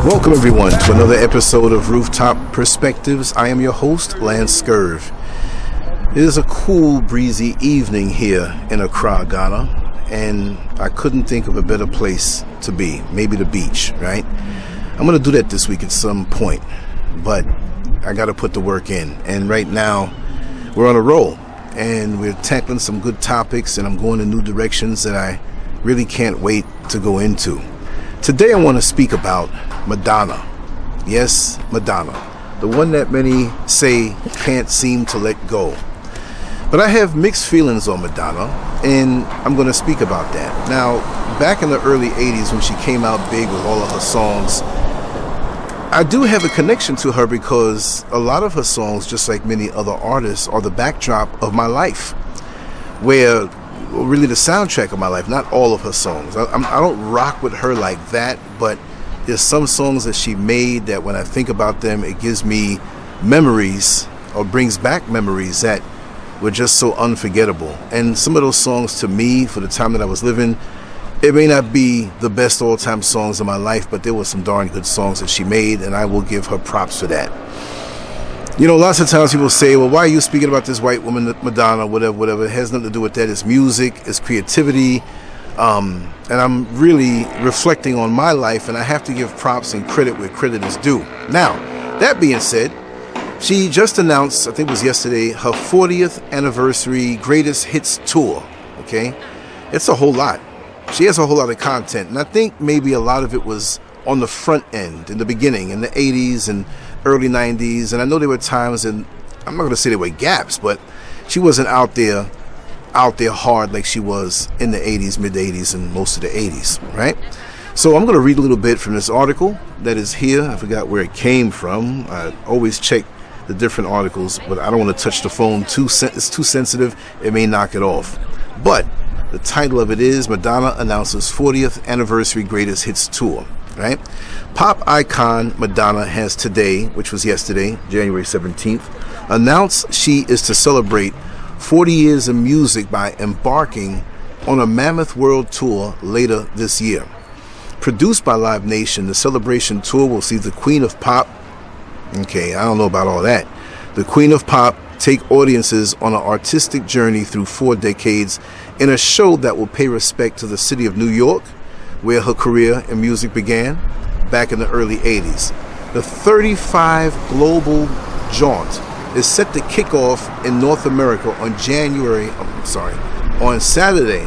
Welcome everyone to another episode of Rooftop Perspectives. I am your host, LanceScurv. It is a cool, breezy evening here in Accra, Ghana, and I couldn't think of a better place to be. Maybe the beach, right? I'm going to do that this week at some point, but I got to put the work in. And right now, we're on a roll, and we're tackling some good topics, and I'm going in new directions that I really can't wait to go into. Today I want to speak about Madonna. Yes, Madonna. The one that many say can't seem to let go. But I have mixed feelings on Madonna, and I'm going to speak about that. Now, back in the early 80s when she came out big with all of her songs, I do have a connection to her because a lot of her songs, just like many other artists, are the backdrop of my life. Where really the soundtrack of my life, not all of her songs. I don't rock with her like that, but there's some songs that she made that when I think about them, it gives me memories or brings back memories that were just so unforgettable. And some of those songs to me, for the time that I was living, it may not be the best all-time songs of my life, but there were some darn good songs that she made, and I will give her props for that. You know, lots of times people say, well, why are you speaking about this white woman, Madonna, whatever. It has nothing to do with that. It's music, it's creativity. And I'm really reflecting on my life, and I have to give props and credit where credit is due. Now, that being said, she just announced, I think it was yesterday, her 40th anniversary greatest hits tour. Okay? It's a whole lot. She has a whole lot of content, and I think maybe a lot of it was on the front end, in the beginning, in the 80s and early 90s, and I know there were times, and I'm not going to say there were gaps, but she wasn't out there hard like she was in the 80s, mid 80s, and most of the 80s, right? So I'm going to read a little bit from this article that is here. I forgot where it came from. I always check the different articles, but I don't want to touch the phone. It's too sensitive. It may knock it off. But the title of it is Madonna announces 40th anniversary greatest hits tour. Right? Pop icon Madonna has today, which was yesterday, January 17th, announced she is to celebrate 40 years of music by embarking on a mammoth world tour later this year. Produced by Live Nation, the celebration tour will see the Queen of Pop, okay, I don't know about all that, the Queen of Pop take audiences on an artistic journey through 4 decades in a show that will pay respect to the city of New York, where her career in music began back in the early 80s. The 35 global jaunt is set to kick off in North America on Saturday. I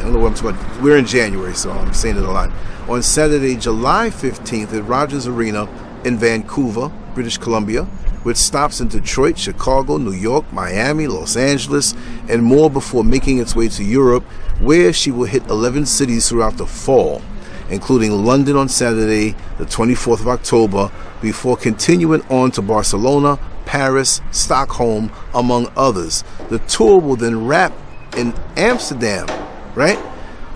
don't know what I'm talking about. We're in January, so I'm saying it a lot. On Saturday, July 15th at Rogers Arena in Vancouver, British Columbia, with stops in Detroit, Chicago, New York, Miami, Los Angeles, and more before making its way to Europe, where she will hit 11 cities throughout the fall, including London on Saturday, the 24th of October, before continuing on to Barcelona, Paris, Stockholm, among others. The tour will then wrap in Amsterdam, right?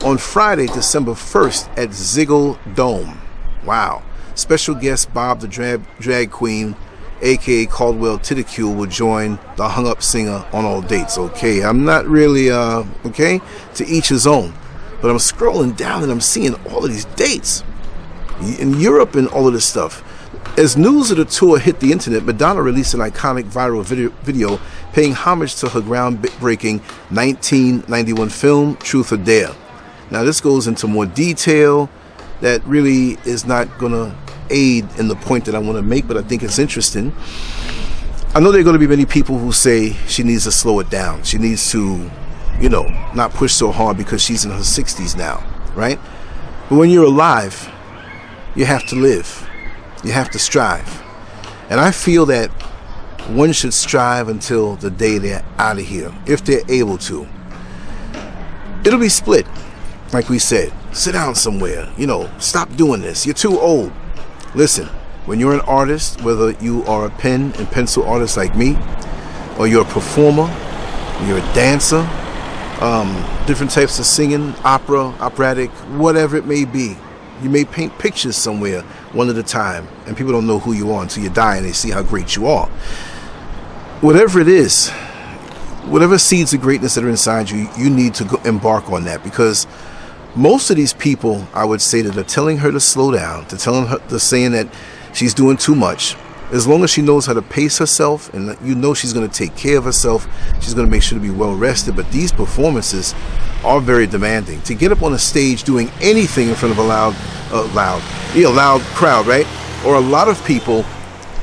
On Friday, December 1st at ZELLE Dome. Wow. Special guest Bob the Drag Queen, a.k.a. Caldwell Tidicule, will join the hung-up singer on all dates. Okay, I'm not really, okay, to each his own. But I'm scrolling down and I'm seeing all of these dates in Europe and all of this stuff. As news of the tour hit the internet, Madonna released an iconic viral video paying homage to her groundbreaking 1991 film, Truth or Dare. Now, this goes into more detail that really is not going to aid in the point that I want to make, but I think it's interesting. I know there are going to be many people who say she needs to slow it down. She needs to, not push so hard because she's in her 60s now, right? But when you're alive, you have to live. You have to strive. And I feel that one should strive until the day they're out of here, if they're able to. It'll be split, like we said. Sit down somewhere, stop doing this. You're too old. Listen, when you're an artist, whether you are a pen and pencil artist like me, or you're a performer, you're a dancer, different types of singing, opera, operatic, whatever it may be. You may paint pictures somewhere one at a time, and people don't know who you are until you die and they see how great you are. Whatever it is, whatever seeds of greatness that are inside you, you need to go embark on that, because most of these people, I would say, that are telling her to slow down, they're saying that she's doing too much. As long as she knows how to pace herself, and you know she's going to take care of herself, she's going to make sure to be well rested. But these performances are very demanding. To get up on a stage doing anything in front of a loud crowd, right? Or a lot of people,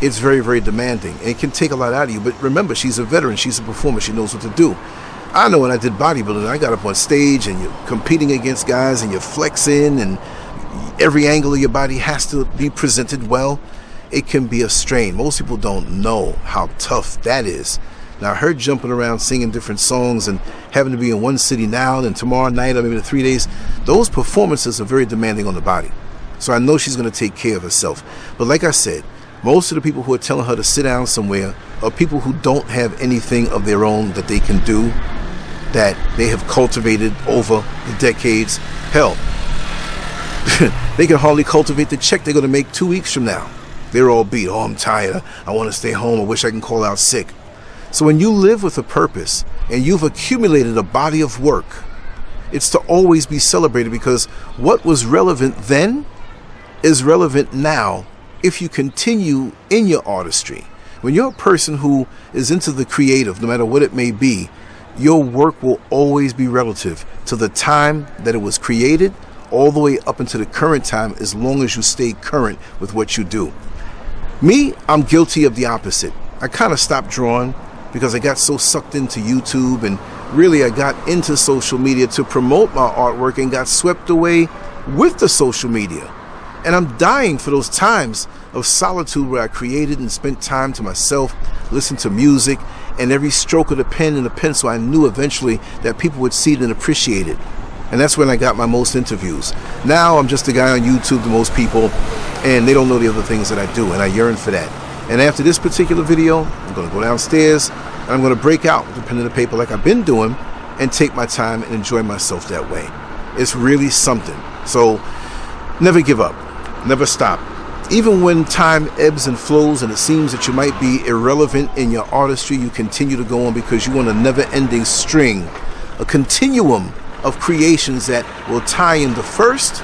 it's very, very demanding. And it can take a lot out of you. But remember, she's a veteran. She's a performer. She knows what to do. I know when I did bodybuilding, I got up on stage and you're competing against guys and you're flexing and every angle of your body has to be presented well. It can be a strain. Most people don't know how tough that is. Now, her jumping around singing different songs and having to be in one city now and tomorrow night or maybe the 3 days, those performances are very demanding on the body. So I know she's going to take care of herself. But like I said, most of the people who are telling her to sit down somewhere are people who don't have anything of their own that they can do, that they have cultivated over the decades. Hell, they can hardly cultivate the check they're going to make 2 weeks from now. They're all beat. Oh, I'm tired. I want to stay home. I wish I can call out sick. So when you live with a purpose and you've accumulated a body of work, it's to always be celebrated, because what was relevant then is relevant now if you continue in your artistry. When you're a person who is into the creative, no matter what it may be, your work will always be relative to the time that it was created, all the way up into the current time, as long as you stay current with what you do. Me, I'm guilty of the opposite. I kind of stopped drawing because I got so sucked into YouTube, and really I got into social media to promote my artwork and got swept away with the social media. And I'm dying for those times of solitude where I created and spent time to myself, listened to music, and every stroke of the pen and the pencil, I knew eventually that people would see it and appreciate it. And that's when I got my most interviews. Now I'm just a guy on YouTube to most people, and they don't know the other things that I do, and I yearn for that. And after this particular video, I'm going to go downstairs and I'm going to break out with a pen and a paper like I've been doing and take my time and enjoy myself that way. It's really something. So never give up, never stop. Even when time ebbs and flows and it seems that you might be irrelevant in your artistry, you continue to go on, because you want a never-ending string, a continuum of creations that will tie in the first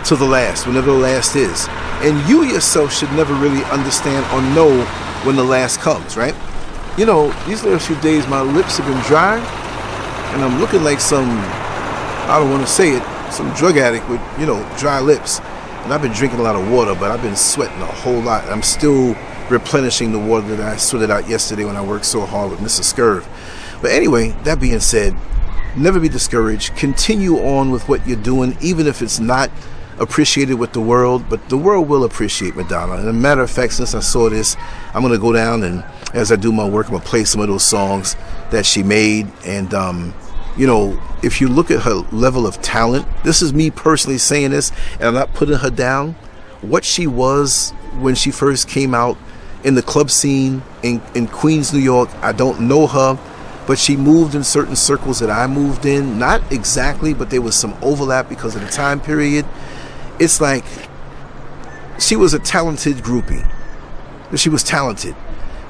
to the last, whenever the last is. And you yourself should never really understand or know when the last comes, right? You know, these last few days my lips have been dry and I'm looking like some, I don't want to say it, some drug addict with, you know, dry lips. And I've been drinking a lot of water, but I've been sweating a whole lot. I'm still replenishing the water that I sweated out yesterday when I worked so hard with Mr. SCURV. But anyway, that being said, never be discouraged. Continue on with what you're doing, even if it's not appreciated with the world, but the world will appreciate Madonna. And a matter of fact, since I saw this, I'm going to go down and as I do my work, I'm going to play some of those songs that she made. And, you know, if you look at her level of talent, this is me personally saying this, and I'm not putting her down. What she was when she first came out in the club scene in Queens, New York, I don't know her, but she moved in certain circles that I moved in. Not exactly, but there was some overlap because of the time period. It's like she was a talented groupie. She was talented.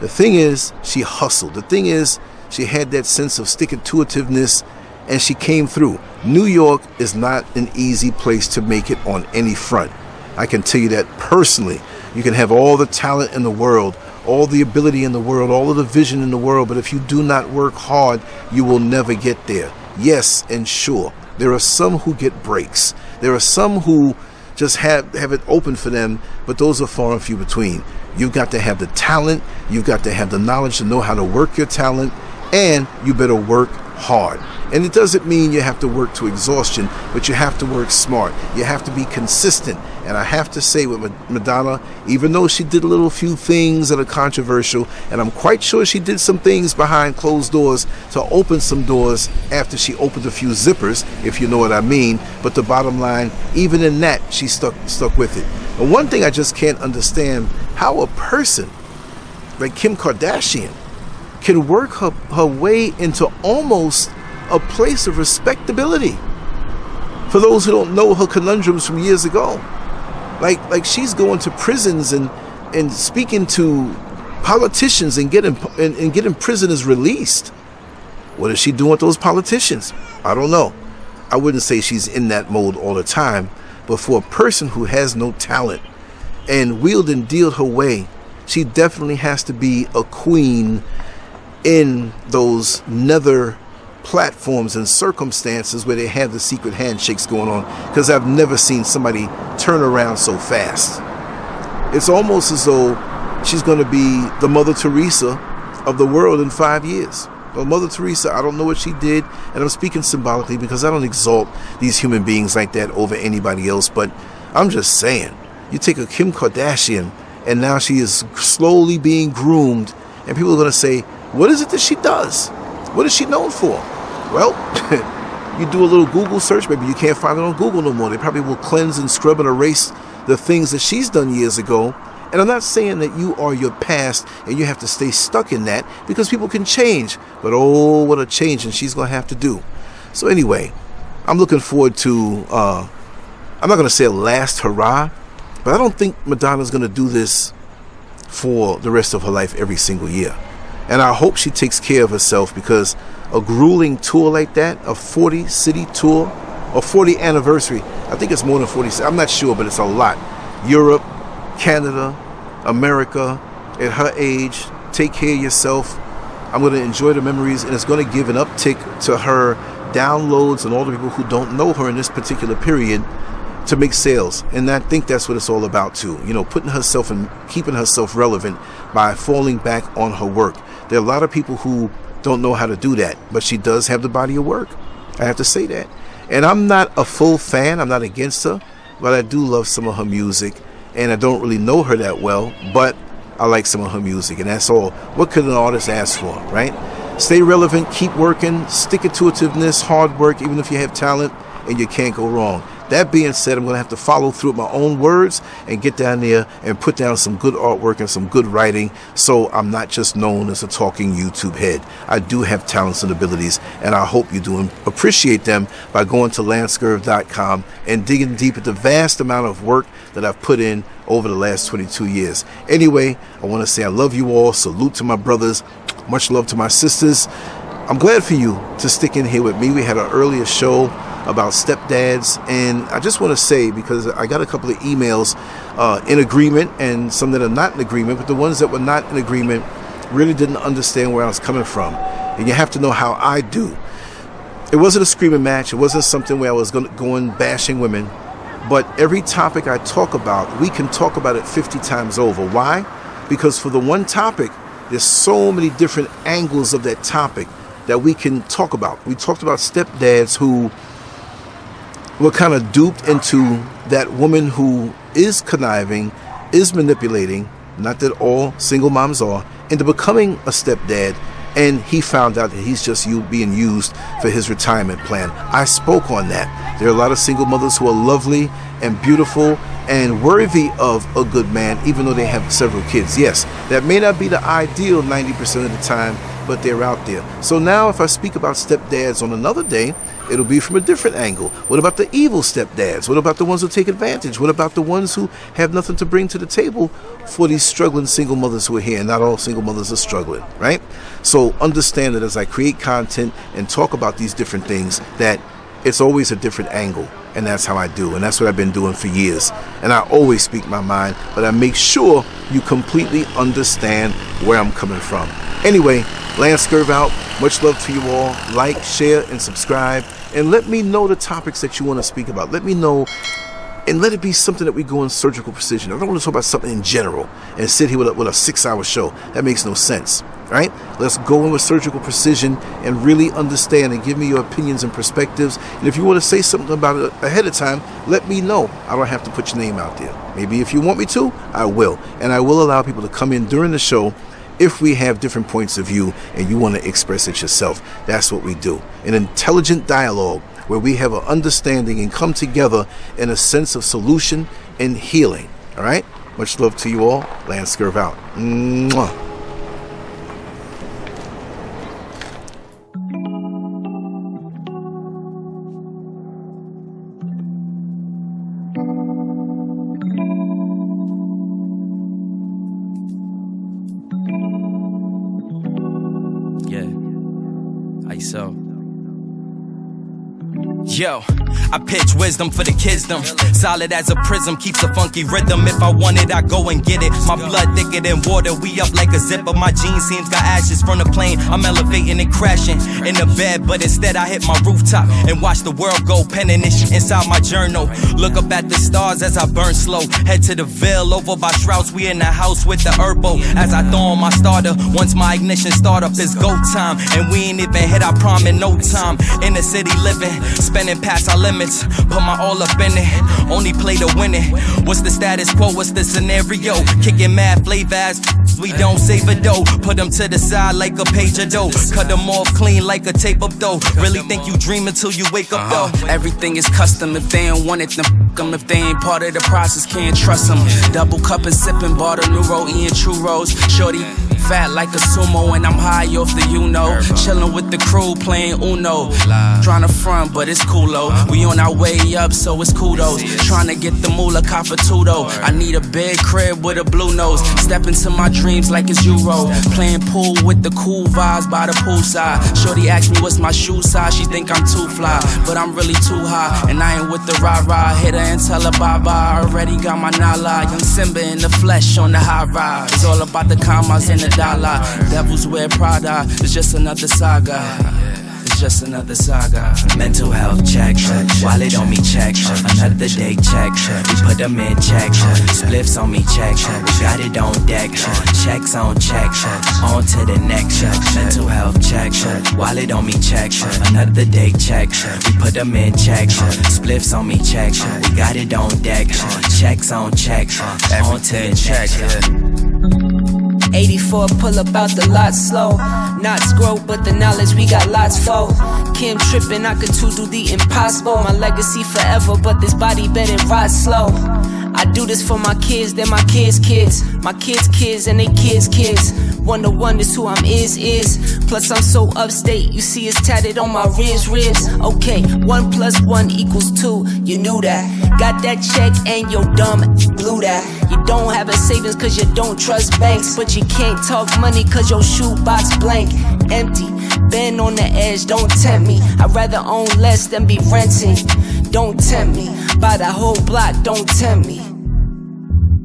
The thing is, she hustled. The thing is, she had that sense of stick-to-itiveness, and she came through. New York is not an easy place to make it on any front. I can tell you that personally. You can have all the talent in the world, all the ability in the world, all of the vision in the world, but if you do not work hard, you will never get there. Yes, and sure, there are some who get breaks. There are some who just have it open for them, but those are far and few between. You've got to have the talent, you've got to have the knowledge to know how to work your talent, and you better work hard. And it doesn't mean you have to work to exhaustion, but you have to work smart. You have to be consistent. And I have to say with Madonna, even though she did a few things that are controversial, and I'm quite sure she did some things behind closed doors to open some doors after she opened a few zippers, if you know what I mean. But the bottom line, even in that, she stuck with it. And one thing I just can't understand, how a person like Kim Kardashian can work her way into almost a place of respectability. For those who don't know her conundrums from years ago, like she's going to prisons and speaking to politicians and getting prisoners released. What is she doing with those politicians? I don't know. I wouldn't say she's in that mode all the time, but for a person who has no talent and wheeled and dealed her way, she definitely has to be a queen in those nether platforms and circumstances where they have the secret handshakes going on, because I've never seen somebody turn around so fast. It's almost as though she's going to be the Mother Teresa of the world in 5 years. Well, Mother Teresa, I don't know what she did, and I'm speaking symbolically because I don't exalt these human beings like that over anybody else, but I'm just saying, you take a Kim Kardashian, and now she is slowly being groomed, and people are going to say, what is it that she does? What is she known for? Well, you do a little Google search, maybe you can't find it on Google no more. They probably will cleanse and scrub and erase the things that she's done years ago. And I'm not saying that you are your past and you have to stay stuck in that, because people can change. But oh, what a change and she's going to have to do. So anyway, I'm looking forward to, I'm not going to say a last hurrah, but I don't think Madonna's going to do this for the rest of her life every single year. And I hope she takes care of herself, because a grueling tour like that, a 40-city tour, or 40th anniversary, I think it's more than 40, I'm not sure, but it's a lot. Europe, Canada, America, at her age, take care of yourself. I'm going to enjoy the memories, and it's going to give an uptick to her downloads and all the people who don't know her in this particular period to make sales. And I think that's what it's all about too. You know, putting herself and keeping herself relevant by falling back on her work. There are a lot of people who don't know how to do that, but she does have the body of work. I have to say that. And I'm not a full fan. I'm not against her, but I do love some of her music. And I don't really know her that well, but I like some of her music, and that's all. What could an artist ask for, right? Stay relevant, keep working, stick-to-itiveness, hard work, even if you have talent, and you can't go wrong. That being said, I'm going to have to follow through with my own words and get down there and put down some good artwork and some good writing, so I'm not just known as a talking YouTube head. I do have talents and abilities, and I hope you do appreciate them by going to LanceScurv.com and digging deep at the vast amount of work that I've put in over the last 22 years. Anyway, I want to say I love you all. Salute to my brothers. Much love to my sisters. I'm glad for you to stick in here with me. We had an earlier show about stepdads, and I just want to say, because I got a couple of emails in agreement and some that are not in agreement, but the ones that were not in agreement really didn't understand where I was coming from. And you have to know how I do. It wasn't a screaming match. It wasn't something where I was going bashing women. But every topic I talk about, we can talk about it 50 times over. Why? Because for the one topic, there's so many different angles of that topic that we can talk about. We talked about stepdads who were kind of duped into that woman who is conniving, is manipulating, not that all single moms are, into becoming a stepdad, and he found out that he's just being used for his retirement plan. I spoke on that. There are a lot of single mothers who are lovely and beautiful and worthy of a good man, even though they have several kids. Yes, that may not be the ideal 90% of the time, but they're out there. So now if I speak about stepdads on another day, it'll be from a different angle. What about the evil stepdads? What about the ones who take advantage? What about the ones who have nothing to bring to the table for these struggling single mothers who are here? And not all single mothers are struggling, right? So understand that as I create content and talk about these different things, that it's always a different angle. And that's how I do. And that's what I've been doing for years. And I always speak my mind, but I make sure you completely understand where I'm coming from. Anyway, LanceScurv out. Much love to you all. Like, share, and subscribe. And let me know the topics that you want to speak about. Let me know, and let it be something that we go in surgical precision. I don't want to talk about something in general and sit here with a 6-hour show. That makes no sense. Right? Let's go in with surgical precision and really understand and give me your opinions and perspectives. And if you want to say something about it ahead of time, let me know. I don't have to put your name out there. Maybe if you want me to, I will. And I will allow people to come in during the show if we have different points of view and you want to express it yourself. That's what we do. An intelligent dialogue where we have an understanding and come together in a sense of solution and healing. All right? Much love to you all. LanceScurv out. Mwah. So Yo, I pitch wisdom for the kidsdom. Solid as a prism, keeps a funky rhythm. If I want it, I go and get it. My blood thicker than water, we up like a zipper. My jeans seams got ashes from the plane. I'm elevating and crashing in the bed, but instead I hit my rooftop and watch the world go. Penning this shit inside my journal. Look up at the stars as I burn slow. Head to the Ville over by Strauss. We in the house with the herbo. As I throw on my starter, once my ignition start up, it's go time. And we ain't even hit our prime in no time. In the city living, spending past our limits. Put my all up in it, only play to win it. What's the status quo, what's the scenario? Kicking mad flavors, we don't save a dough. Put them to the side like a page of dough. Cut them off clean like a tape up dough. Really think you dream until you wake up though. Everything is custom, if they ain't want it then f**k them. If they ain't part of the process, can't trust them. Double cup and sipping, bought a new roll, eating churros. Shorty fat like a sumo and I'm high off the Chillin' with the crew playing Uno. Tryna front but it's cool though. We on our way up so it's kudos. Tryna get the moolah copper-tudo. I need a big crib with a blue nose. Step into my dreams like it's Euro. Playing pool with the cool vibes by the poolside. Shorty asked me what's my shoe size. She think I'm too fly, but I'm really too high. And I ain't with the rah-rah. Hit her and tell her bye-bye. Already got my nala. Young Simba in the flesh on the high ride. It's all about the commas and the dollar. Devils wear Prada. It's just another saga. It's just another saga. Mental health check, wallet on me check, another day check, we put them in check, spliffs on me check, we got it on deck, checks on check, on to the next. Mental health check, wallet on me check, another day check, we put them in check, spliffs on me check, we got it on deck, checks on check, on to the check. 84 pull up out the lot slow. Not scroll, but the knowledge we got lots for. Kim trippin', I could too do the impossible. My legacy forever, but this body better rot slow. I do this for my kids, they're my kids' kids. My kids' kids and they kids' kids. One to one is who I'm is. Plus I'm so upstate, you see it's tatted on my ribs. Okay, 1 + 1 = 2, you knew that. Got that check and your dumb blew that. You don't have a savings cause you don't trust banks. But you can't talk money cause your shoebox blank. Empty, been on the edge, don't tempt me. I'd rather own less than be renting. Don't tempt me, buy the whole block, don't tempt me.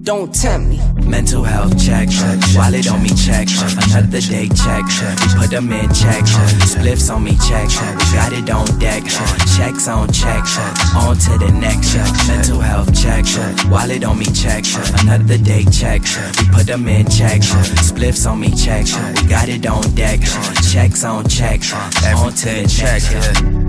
Don't tempt me. Mental health check, wallet on me check, another day check, we put them in check, spliffs on me check, we got it on deck, checks on check, on to the next. Mental health check, wallet on me check, another day check, we put them in check, spliffs on me check, we got it on deck, checks on check, on to the next.